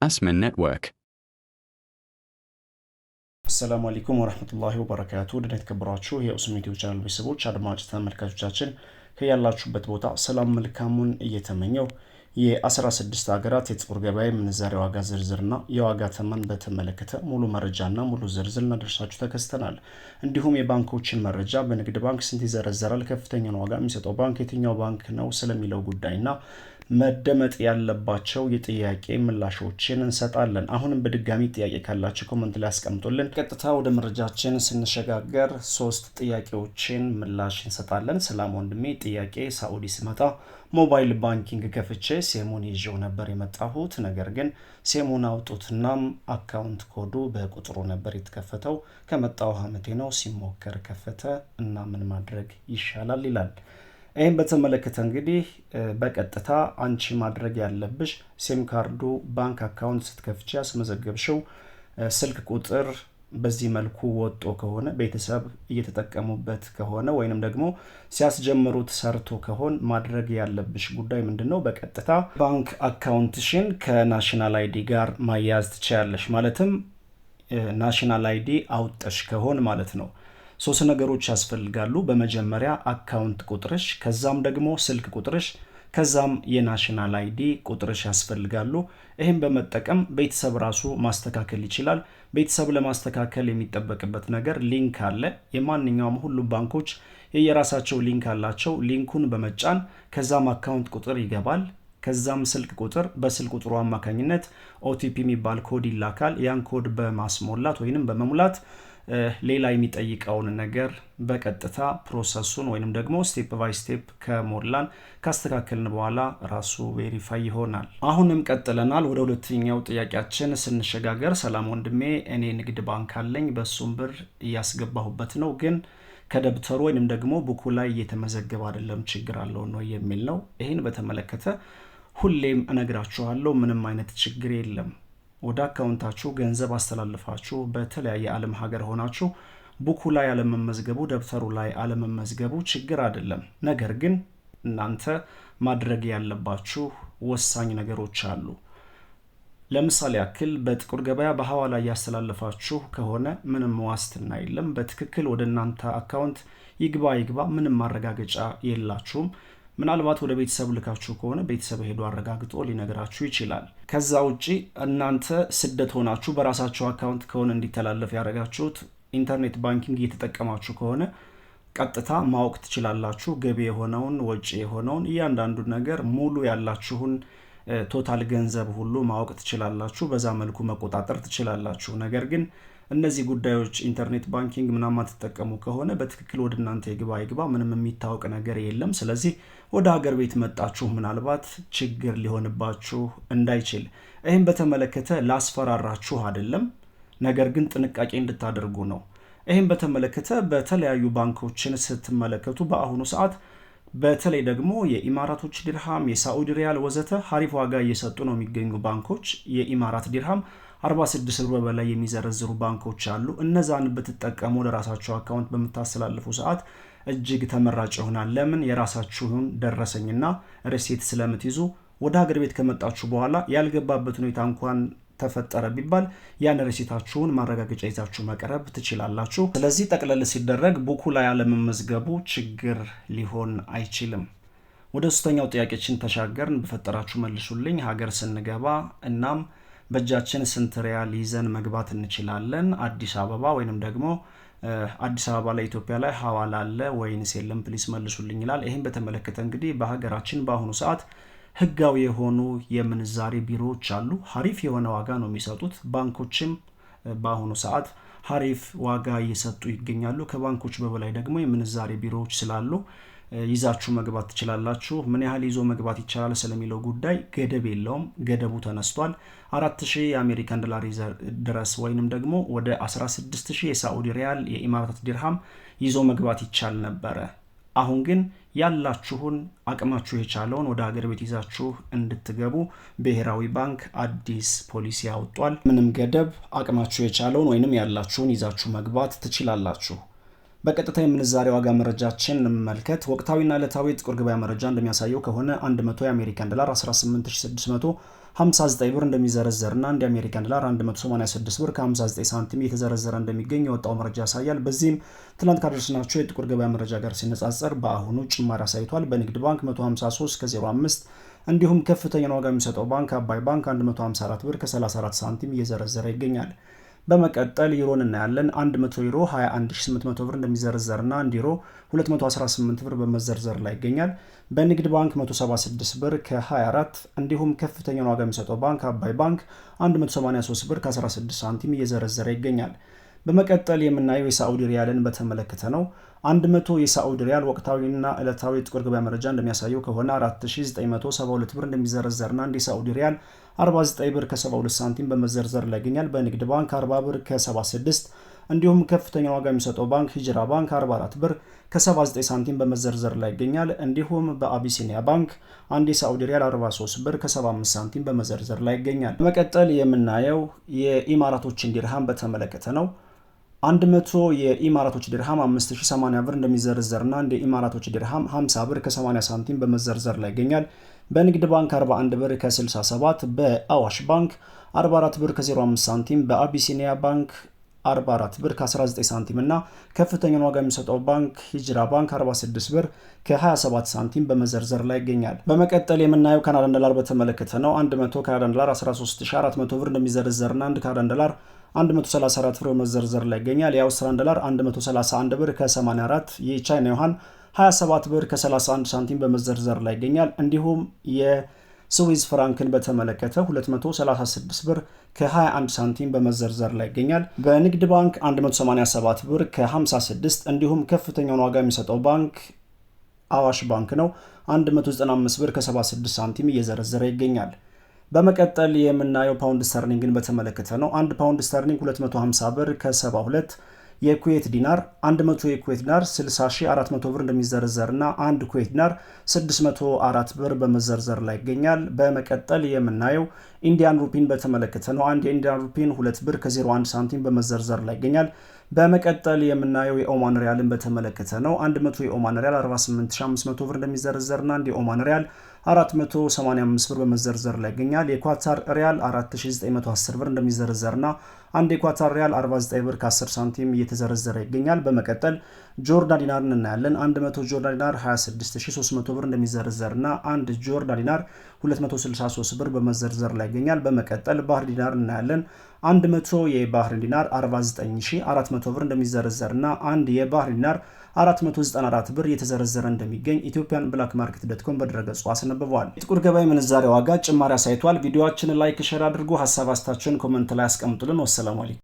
Asman Network. አሰላሙ አለይኩም ወራህመቱላሂ ወበረካቱ። ወደ ተከበራችሁ የኡስሚ ዩቲዩብ ቻናል ቤተሰቦች አድማጭ ተመልካቾቻችን ከያላችሁበት ቦታ ሰላም መልካሙን እየተመኘው የ16 ሀገራት የጥቁር ገበያ ምንዛሬ ዋጋ ዝርዝርና የዋጋ ተመን በተመለከተ ሙሉ መረጃና ሙሉ ዝርዝር እናደርሳችሁ ተከስተናል። እንዲሁም የባንኮችን መረጃ በንግድ ባንክ ስንት ይዘረዘራል፣ ከፍተኛውን ዋጋ የሚሰጠው ባንክ የትኛው ባንክ ነው ስለሚለው ጉዳይና መደመጥ ያለባቸው የጥያቄ ምላሾችን እንሰጣለን። አሁንም በድጋሚ ጥያቄ ካላችሁ ኮመንት ላይ አስቀምጡልን። ቀጥታ ወደ መረጃችን ስንሸጋገር 3 ጥያቄዎችን ምላሽ እንሰጣለን። ሰላም ወንድሜ፣ ጥያቄ ሳኡዲ ስመጣ ሞባይል ባንኪንግ ከፍቼ ሴሙን ይዤው ነበር የመጣሁት። ነገር ግን ሴሙን አውጡትናም አካውንት ኮዱ በቁጥሩ ነበር የተከፈተው። ከመጣው አመቴ ነው፣ ሲሞከር ከፈተ እና ምን ማድረግ ይሻላል ይላል። ይህም በተመለከተ እንግዲህ በቀጥታ አንቺ ማድረግ ያለብሽ ሲም ካርዱ ባንክ አካውንት ስትከፍቺ ያስመዘገብሽው ስልክ ቁጥር በዚህ መልኩ ወጦ ከሆነ ቤተሰብ እየተጠቀሙበት ከሆነ ወይንም ደግሞ ሲያስጀምሩት ሰርቶ ከሆን ማድረግ ያለብሽ ጉዳይ ምንድነው? በቀጥታ ባንክ አካውንትሽን ከናሽናል አይዲ ጋር ማያያዝ ትችያለሽ። ማለትም ናሽናል አይዲ አውጠሽ ከሆን ማለት ነው። 3 ነገሮች ያስፈልጋሉ። በመጀመሪያ አካውንት ቁጥርሽ፣ ከዛም ደግሞ ስልክ ቁጥርሽ፣ ከዛም የናሽናል አይዲ ቁጥርሽ ያስፈልጋሉ። ይህም በመጠቀም ቤተሰብ ራሱ ማስተካከል ይችላል። ቤተሰብ ለማስተካከል የሚጠበቅበት ነገር ሊንክ አለ። የማንኛውም ሁሉም ባንኮች የየራሳቸው ሊንክ አላቸው። ሊንኩን በመጫን ከዛም አካውንት ቁጥር ይገባል። ከዛም ስልክ ቁጥር፣ በስልክ ቁጥሩ አማካኝነት ኦቲፒ የሚባል ኮድ ይላካል። ያን ኮድ በማስሞላት ወይንም በመሙላት ሌላ የሚጠይቀውን ነገር በቀጥታ ፕሮሰሱን ወይንም ደግሞ ስቴፕ ባይ ስቴፕ ከሞላን ካስተካከልን በኋላ ራሱ ቬሪፋይ ይሆናል። አሁንም ቀጥለናል። ወደ ሁለተኛው ጥያቄያችን ስንሸጋገር ሰላም ወንድሜ፣ እኔ ንግድ ባንክ አለኝ፣ በሱም ብር እያስገባሁበት ነው፣ ግን ከደብተሩ ወይንም ደግሞ ቡኩ ላይ እየተመዘገበ አይደለም፣ ችግር አለው ነው የሚል ነው። ይህን በተመለከተ ሁሌም እነግራችኋለሁ፣ ምንም አይነት ችግር የለም። ወደ አካውንታችሁ ገንዘብ አስተላልፋችሁ በተለያየ ዓለም ሀገር ሆናችሁ ቡኩ ላይ አለመመዝገቡ፣ ደብተሩ ላይ አለመመዝገቡ ችግር አይደለም። ነገር ግን እናንተ ማድረግ ያለባችሁ ወሳኝ ነገሮች አሉ። ለምሳሌ ያክል በጥቁር ገበያ በሐዋላ እያስተላለፋችሁ ከሆነ ምንም ዋስትና የለም። በትክክል ወደ እናንተ አካውንት ይግባ ምንም ማረጋገጫ የላችሁም። ምናልባት ወደ ቤተሰብ ልካችሁ ከሆነ ቤተሰብ ሄዶ አረጋግጦ ሊነግራችሁ ይችላል። ከዛ ውጪ እናንተ ስደት ሆናችሁ በራሳችሁ አካውንት ከሆነ እንዲተላለፍ ያደረጋችሁት ኢንተርኔት ባንኪንግ እየተጠቀማችሁ ከሆነ ቀጥታ ማወቅ ትችላላችሁ። ገቢ የሆነውን ወጪ የሆነውን እያንዳንዱን ነገር ሙሉ ያላችሁን ቶታል ገንዘብ ሁሉ ማወቅ ትችላላችሁ። በዛ መልኩ መቆጣጠር ትችላላችሁ። ነገር ግን እነዚህ ጉዳዮች ኢንተርኔት ባንኪንግ ምናምን ተጠቀሙ ከሆነ በትክክል ወደ እናንተ ይግባ ምንም የሚታወቅ ነገር የለም። ስለዚህ ወደ ሀገር ቤት መጣችሁ ምናልባት ችግር ሊሆንባችሁ እንዳይችል ይህን በተመለከተ ላስፈራራችሁ አይደለም፣ ነገር ግን ጥንቃቄ እንድታደርጉ ነው። ይህን በተመለከተ በተለያዩ ባንኮችን ስትመለከቱ በአሁኑ ሰዓት በተለይ ደግሞ የኢማራቶች ዲርሃም፣ የሳዑዲ ሪያል ወዘተ ሀሪፍ ዋጋ እየሰጡ ነው የሚገኙ ባንኮች። የኢማራት ዲርሃም 46 ብር በላይ የሚዘረዝሩ ባንኮች አሉ። እነዛን ብትጠቀሙ ለራሳችሁ አካውንት በምታስተላልፉ ሰዓት እጅግ ተመራጭ ይሆናል። ለምን? የራሳችሁን ደረሰኝና ሪሲት ስለምትይዙ ወደ ሀገር ቤት ከመጣችሁ በኋላ ያልገባበት ሁኔታ እንኳን ተፈጠረ ቢባል ያን ሪሲታችሁን ማረጋገጫ ይዛችሁ መቅረብ ትችላላችሁ። ስለዚህ ጠቅለል ሲደረግ ቡኩ ላይ አለመመዝገቡ ችግር ሊሆን አይችልም። ወደ ሶስተኛው ጥያቄችን ተሻገርን። በፈጠራችሁ መልሱልኝ። ሀገር ስንገባ እናም በእጃችን ስንት ሪያል ይዘን መግባት እንችላለን? አዲስ አበባ ወይንም ደግሞ አዲስ አበባ ላይ ኢትዮጵያ ላይ ሐዋላ አለ ወይንስ የለም? ፕሊስ መልሱልኝ ይላል። ይህን በተመለከተ እንግዲህ በሀገራችን በአሁኑ ሰዓት ህጋዊ የሆኑ የምንዛሬ ቢሮዎች አሉ። ሀሪፍ የሆነ ዋጋ ነው የሚሰጡት። ባንኮችም በአሁኑ ሰዓት ሀሪፍ ዋጋ እየሰጡ ይገኛሉ። ከባንኮች በበላይ ደግሞ የምንዛሬ ቢሮዎች ስላሉ ይዛችሁ መግባት ትችላላችሁ። ምን ያህል ይዞ መግባት ይቻላል ስለሚለው ጉዳይ ገደብ የለውም። ገደቡ ተነስቷል። 4000 የአሜሪካን ዶላር ድረስ ወይንም ደግሞ ወደ 16000 የሳዑዲ ሪያል የኢማራት ዲርሃም ይዞ መግባት ይቻል ነበረ። አሁን ግን ያላችሁን አቅማችሁ የቻለውን ወደ ሀገር ቤት ይዛችሁ እንድትገቡ ብሔራዊ ባንክ አዲስ ፖሊሲ ያወጧል። ምንም ገደብ አቅማችሁ የቻለውን ወይንም ያላችሁን ይዛችሁ መግባት ትችላላችሁ። በቀጥታ የምንዛሬ ዋጋ መረጃችን እንመልከት። ወቅታዊና ዕለታዊ ጥቁር ገበያ መረጃ እንደሚያሳየው ከሆነ 100 የአሜሪካን ዶላር 18659 ብር እንደሚዘረዘርና አንድ የአሜሪካን ዶላር 186 ብር ከ59 ሳንቲም እየተዘረዘረ እንደሚገኝ የወጣው መረጃ ያሳያል። በዚህም ትላንት ካደረስናቸው የጥቁር ገበያ መረጃ ጋር ሲነጻጸር በአሁኑ ጭማሪ አሳይቷል። በንግድ ባንክ 153 ከ05 እንዲሁም ከፍተኛ ዋጋ የሚሰጠው ባንክ አባይ ባንክ 154 ብር ከ34 ሳንቲም እየዘረዘረ ይገኛል። በመቀጠል ዩሮን እናያለን። 100 ዩሮ 21800 ብር እንደሚዘረዘርና 1 ዩሮ 218 ብር በመዘርዘር ላይ ይገኛል። በንግድ ባንክ 176 ብር ከ24 እንዲሁም ከፍተኛውን ዋጋ የሚሰጠው ባንክ አባይ ባንክ 183 ብር ከ16 ሳንቲም እየዘረዘረ ይገኛል። በመቀጠል የምናየው የሳዑዲ ሪያልን በተመለከተ ነው። 100 የሳዑዲ ሪያል ወቅታዊና ዕለታዊ ጥቁር ገበያ መረጃ እንደሚያሳየው ከሆነ 4972 ብር እንደሚዘረዘርና አንድ የሳዑዲ ሪያል 49 ብር ከ72 ሳንቲም በመዘርዘር ላይ ይገኛል። በንግድ ባንክ 40 ብር ከ76 እንዲሁም ከፍተኛ ዋጋ የሚሰጠው ባንክ ሂጅራ ባንክ 44 ብር ከ79 ሳንቲም በመዘርዘር ላይ ይገኛል። እንዲሁም በአቢሲኒያ ባንክ አንድ የሳዑዲ ሪያል 43 ብር ከ75 ሳንቲም በመዘርዘር ላይ ይገኛል። በመቀጠል የምናየው የኢማራቶችን ዲርሃም በተመለከተ ነው። 100 የኢማራቶች ዲርሃም 5080 ብር እንደሚዘረዘርና እንደ ኢማራቶች ዲርሃም 50 ብር ከ80 ሳንቲም በመዘርዘር ላይ ይገኛል። በንግድ ባንክ 41 ብር ከ67፣ በአዋሽ ባንክ 44 ብር ከ05 ሳንቲም፣ በአቢሲኒያ ባንክ 44 ብር ከ19 ሳንቲም እና ከፍተኛውን ዋጋ የሚሰጠው ባንክ ሂጅራ ባንክ 46 ብር ከ27 ሳንቲም በመዘርዘር ላይ ይገኛል። በመቀጠል የምናየው ካናዳን ዶላር በተመለከተ ነው። 100 ካናዳን ዶላር 13400 ብር እንደሚዘረዘርና አንድ ካናዳን ዶላር 134 ብር በመዘርዘር ላይ ይገኛል። የአውስትራሊያን ዶላር 131 ብር ከ84፣ የቻይና ዩዋን 27 ብር ከ31 ሳንቲም በመዘርዘር ላይ ይገኛል። እንዲሁም የስዊዝ ፍራንክን በተመለከተ 236 ብር ከ21 ሳንቲም በመዘርዘር ላይ ይገኛል። በንግድ ባንክ 187 ብር ከ56 እንዲሁም ከፍተኛውን ዋጋ የሚሰጠው ባንክ አዋሽ ባንክ ነው። 195 ብር ከ76 ሳንቲም እየዘረዘረ ይገኛል። በመቀጠል የምናየው ፓውንድ ስተርሊንግን በተመለከተ ነው። 1 ፓውንድ ስተርሊንግ 250 ብር ከ72፣ የኩዌት ዲናር 100 የኩዌት ዲናር 60400 ብር እንደሚዘረዘርና አንድ ኩዌት ዲናር 604 ብር በመዘርዘር ላይ ይገኛል። በመቀጠል የምናየው ኢንዲያን ሩፒን በተመለከተ ነው። አንድ የኢንዲያን ሩፒን 2 ብር ከ01 ሳንቲም በመዘርዘር ላይ ይገኛል። በመቀጠል የምናየው የኦማን ሪያልን በተመለከተ ነው። 100 የኦማን ሪያል 48500 ብር እንደሚዘረዘርና አንድ የኦማን ሪያል 485 ብር በመዘርዘር ላይ ይገኛል። የኳታር ሪያል 4910 ብር እንደሚዘረዘርና አንድ የኳታር ሪያል 49 ብር ከ10 ሳንቲም እየተዘረዘረ ይገኛል። በመቀጠል ጆርዳን ዲናርን እናያለን። 100 ጆርዳን ዲናር 26300 ብር እንደሚዘረዘርና አንድ ጆርዳን ዲናር 263 ብር በመዘርዘር ላይ ይገኛል። በመቀጠል ባህር ዲናር እናያለን። 100 የባህሪን ዲናር 49400 ብር እንደሚዘረዘርና አንድ የባህሪን ዲናር 494 ብር እየተዘረዘረ እንደሚገኝ ኢትዮጵያን ብላክ ማርኬት ዶት ኮም በድረገጹ አስነብበዋል። የጥቁር ገበያ ምንዛሬ ዋጋ ጭማሪ አሳይቷል። ቪዲዮአችንን ላይክ፣ ሼር አድርጉ። ሀሳብ አስተያየታችሁን ኮሜንት ላይ አስቀምጡልን። ወሰላሙ አለይኩም።